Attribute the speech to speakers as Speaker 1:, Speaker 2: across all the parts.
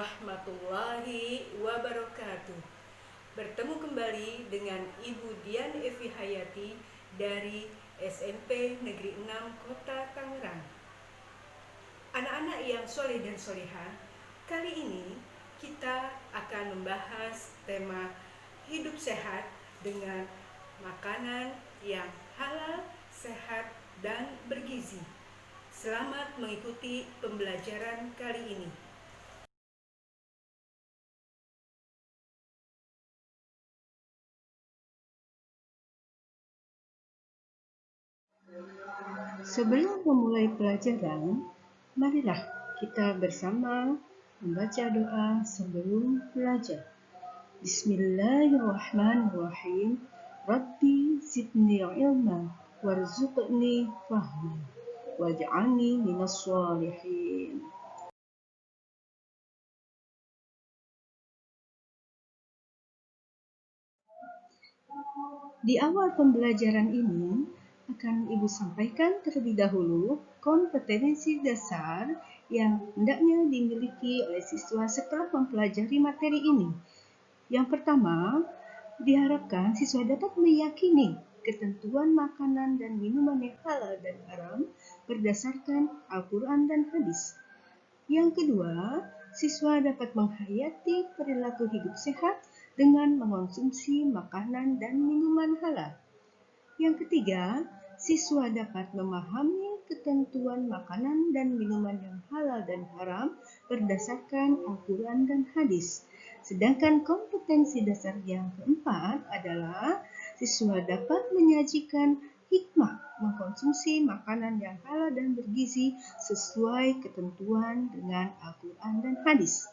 Speaker 1: warahmatullahi wabarakatuh. Bertemu kembali dengan Ibu Dian Evi Hayati dari SMP Negeri 6 Kota Tangerang. Anak-anak yang soleh dan solehah, kali ini kita akan membahas tema hidup sehat dengan makanan yang halal, sehat, dan bergizi. Selamat mengikuti pembelajaran kali ini. Sebelum memulai pelajaran, marilah kita bersama membaca doa sebelum belajar. Bismillahirrahmanirrahim. Rabbi zidni ilma warzuqni fahma waj'alni minas sholihin. Di awal pembelajaran ini akan Ibu sampaikan terlebih dahulu kompetensi dasar yang hendaknya dimiliki oleh siswa setelah mempelajari materi ini. Yang pertama, diharapkan siswa dapat meyakini ketentuan makanan dan minuman yang halal dan haram berdasarkan Al-Quran dan hadis. Yang kedua, siswa dapat menghayati perilaku hidup sehat dengan mengonsumsi makanan dan minuman halal. Yang ketiga, siswa dapat memahami ketentuan makanan dan minuman yang halal dan haram berdasarkan Al-Quran dan hadis. Sedangkan kompetensi dasar yang keempat adalah siswa dapat menyajikan hikmah mengkonsumsi makanan yang halal dan bergizi sesuai ketentuan dengan Al-Quran dan hadis.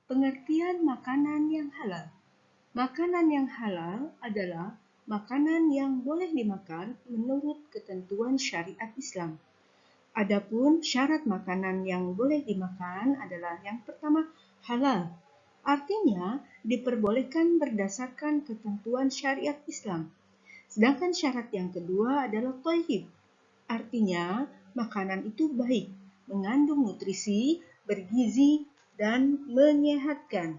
Speaker 1: Pengertian makanan yang halal. Makanan yang halal adalah makanan yang boleh dimakan menurut ketentuan syariat Islam. Adapun syarat makanan yang boleh dimakan adalah yang pertama, halal. Artinya diperbolehkan berdasarkan ketentuan syariat Islam. Sedangkan syarat yang kedua adalah thayyib. Artinya makanan itu baik, mengandung nutrisi, bergizi, dan menyehatkan.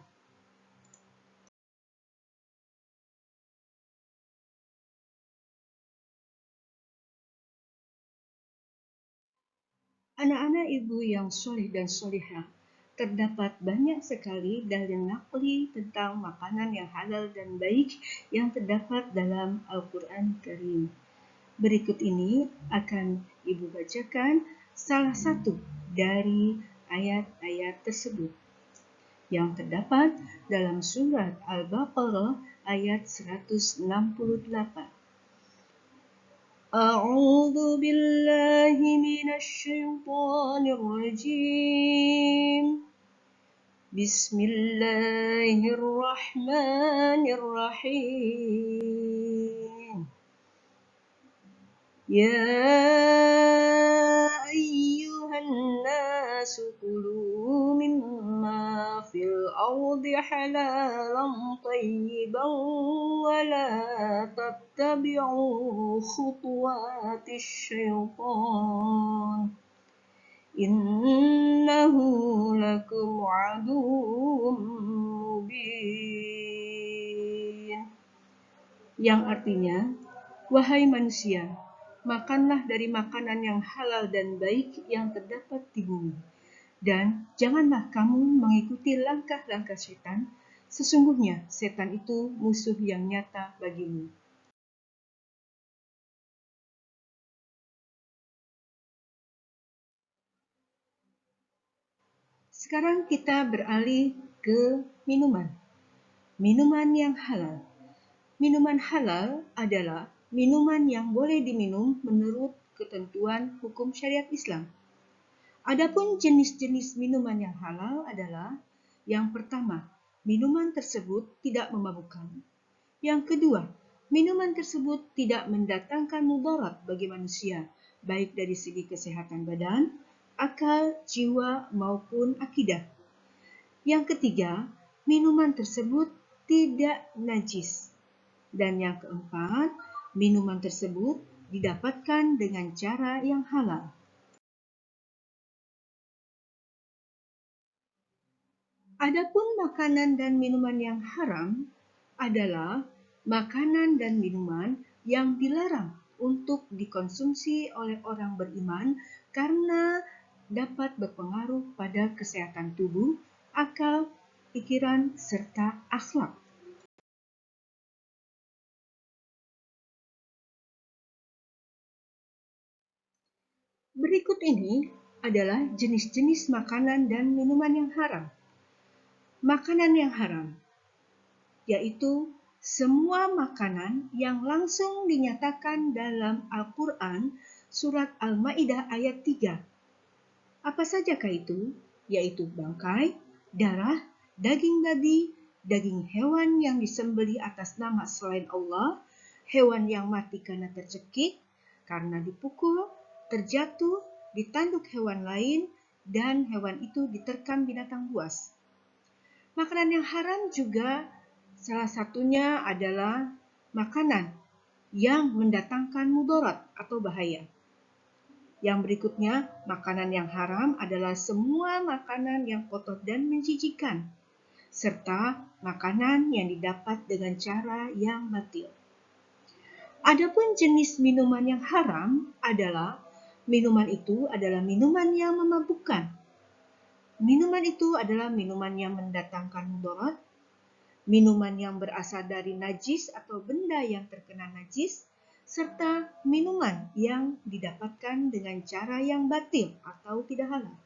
Speaker 1: Anak-anak ibu yang soleh dan solehah, terdapat banyak sekali dalil naqli tentang makanan yang halal dan baik yang terdapat dalam Al-Quran Karim. Berikut ini akan ibu bacakan salah satu dari ayat-ayat tersebut yang terdapat dalam surat Al-Baqarah ayat 168. A'udzu billahi minasy syaithanir rajim. Bismillahirrahmanirrahim. Ya ayyuhan nasu kulu mimma fil ardi halalan tayyiban wa la tattabi'u khutuwatis syaitan. Innahu lakum aduwwum mubin. Yang artinya, wahai manusia, makanlah dari makanan yang halal dan baik yang terdapat di bumi. Dan janganlah kamu mengikuti langkah-langkah setan, sesungguhnya setan itu musuh yang nyata bagimu. Sekarang kita beralih ke minuman. Minuman yang halal. Minuman halal adalah minuman yang boleh diminum menurut ketentuan hukum syariat Islam. Adapun jenis-jenis minuman yang halal adalah yang pertama, minuman tersebut tidak memabukkan. Yang kedua, minuman tersebut tidak mendatangkan mudarat bagi manusia, baik dari segi kesehatan badan, akal, jiwa, maupun akidah. Yang ketiga, minuman tersebut tidak najis. Dan yang keempat, minuman tersebut didapatkan dengan cara yang halal. Adapun makanan dan minuman yang haram adalah makanan dan minuman yang dilarang untuk dikonsumsi oleh orang beriman karena dapat berpengaruh pada kesehatan tubuh, akal, pikiran, serta akhlak. Berikut ini adalah jenis-jenis makanan dan minuman yang haram. Makanan yang haram yaitu semua makanan yang langsung dinyatakan dalam Al-Quran surat Al-Ma'idah ayat 3. Apa sajakah itu? Yaitu bangkai, darah, daging babi, daging hewan yang disembelih atas nama selain Allah, hewan yang mati karena tercekik, karena dipukul, terjatuh, ditanduk hewan lain, dan hewan itu diterkam binatang buas. Makanan yang haram juga salah satunya adalah makanan yang mendatangkan mudarat atau bahaya. Yang berikutnya, makanan yang haram adalah semua makanan yang kotor dan menjijikan, serta makanan yang didapat dengan cara yang batil. Adapun jenis minuman yang haram adalah minuman itu adalah minuman yang memabukkan. Minuman itu adalah minuman yang mendatangkan mudarat, minuman yang berasal dari najis atau benda yang terkena najis, serta minuman yang didapatkan dengan cara yang batil atau tidak halal.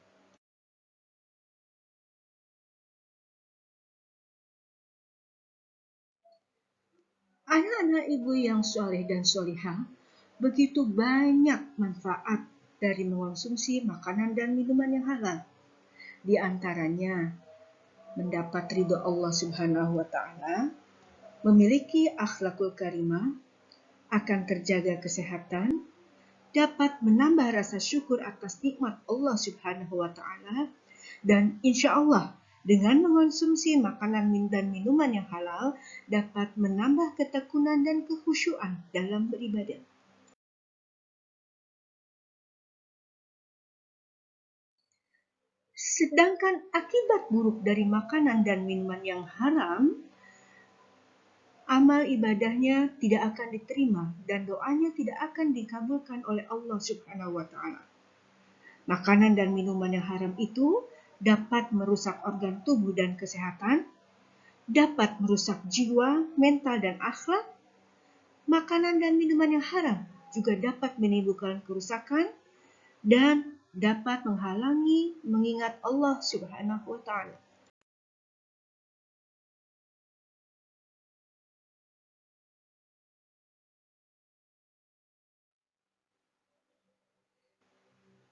Speaker 1: Anak-anak ibu yang soleh dan solihah, begitu banyak manfaat dari mengonsumsi makanan dan minuman yang halal. Di antaranya, mendapat ridho Allah Subhanahu wa Ta'ala, memiliki akhlakul karimah, akan terjaga kesehatan, dapat menambah rasa syukur atas nikmat Allah Subhanahu wa Ta'ala, dan insya Allah dengan mengonsumsi makanan dan minuman yang halal dapat menambah ketekunan dan kekhusyuan dalam beribadah. Sedangkan akibat buruk dari makanan dan minuman yang haram, amal ibadahnya tidak akan diterima dan doanya tidak akan dikabulkan oleh Allah Subhanahu wa Ta'ala. Makanan dan minuman yang haram itu dapat merusak organ tubuh dan kesehatan, dapat merusak jiwa, mental, dan akhlak. Makanan dan minuman yang haram juga dapat menimbulkan kerusakan dan dapat menghalangi mengingat Allah Subhanahu wa Ta'ala.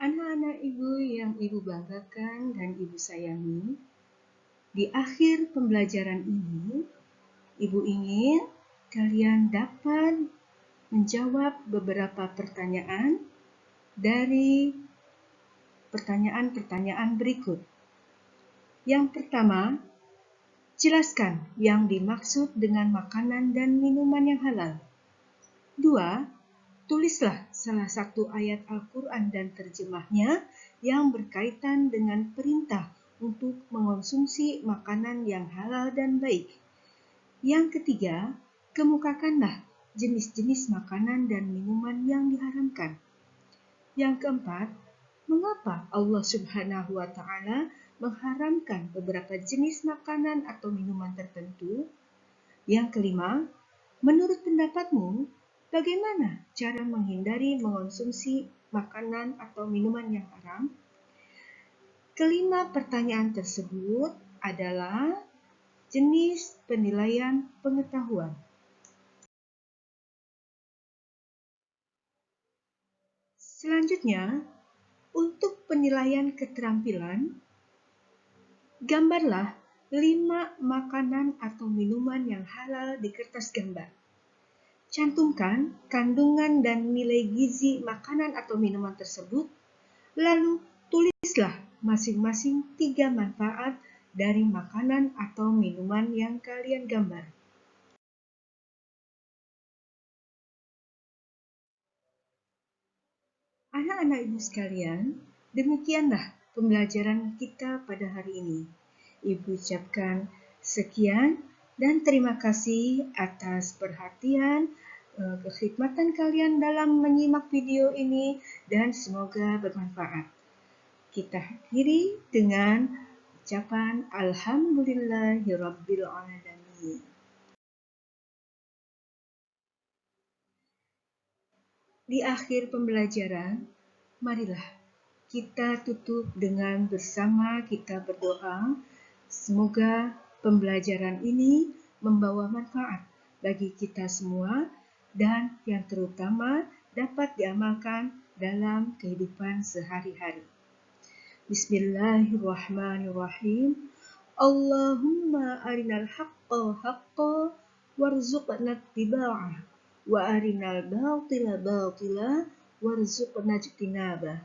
Speaker 1: Anak-anak ibu yang ibu banggakan dan ibu sayangi, di akhir pembelajaran ini, ibu ingin kalian dapat menjawab beberapa pertanyaan dari pertanyaan-pertanyaan berikut. Yang pertama, jelaskan yang dimaksud dengan makanan dan minuman yang halal. 2. Tulislah salah satu ayat Al-Quran dan terjemahnya yang berkaitan dengan perintah untuk mengonsumsi makanan yang halal dan baik. Yang ketiga, kemukakanlah jenis-jenis makanan dan minuman yang diharamkan. Yang keempat, mengapa Allah Subhanahu wa Ta'ala mengharamkan beberapa jenis makanan atau minuman tertentu? Yang kelima, menurut pendapatmu, bagaimana cara menghindari mengonsumsi makanan atau minuman yang haram? Kelima pertanyaan tersebut adalah jenis penilaian pengetahuan. Selanjutnya, untuk penilaian keterampilan, gambarlah 5 makanan atau minuman yang halal di kertas gambar. Cantumkan kandungan dan nilai gizi makanan atau minuman tersebut, lalu tulislah masing-masing 3 manfaat dari makanan atau minuman yang kalian gambar. Anak-anak ibu sekalian, demikianlah pembelajaran kita pada hari ini. Ibu ucapkan sekian dan terima kasih atas perhatian, kekhidmatan kalian dalam menyimak video ini dan semoga bermanfaat. Kita akhiri dengan ucapan Alhamdulillahirabbil alamin. Di akhir pembelajaran, marilah kita tutup dengan bersama kita berdoa. Semoga pembelajaran ini membawa manfaat bagi kita semua dan yang terutama dapat diamalkan dalam kehidupan sehari-hari. Bismillahirrahmanirrahim. Allahumma arinal haqqa haqqa warzuqna ittiba'ah wa arinal batila batila warzuqna ijtinabah.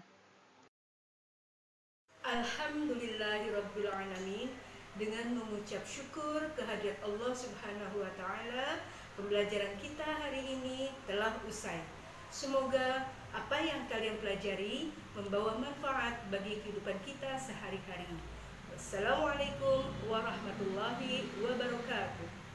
Speaker 1: Alhamdulillahirabbil alamin. Dengan mengucap syukur kehadirat Allah Subhanahu wa taala, pembelajaran kita hari ini telah usai. Semoga apa yang kalian pelajari membawa manfaat bagi kehidupan kita sehari-hari. Wassalamualaikum warahmatullahi wabarakatuh.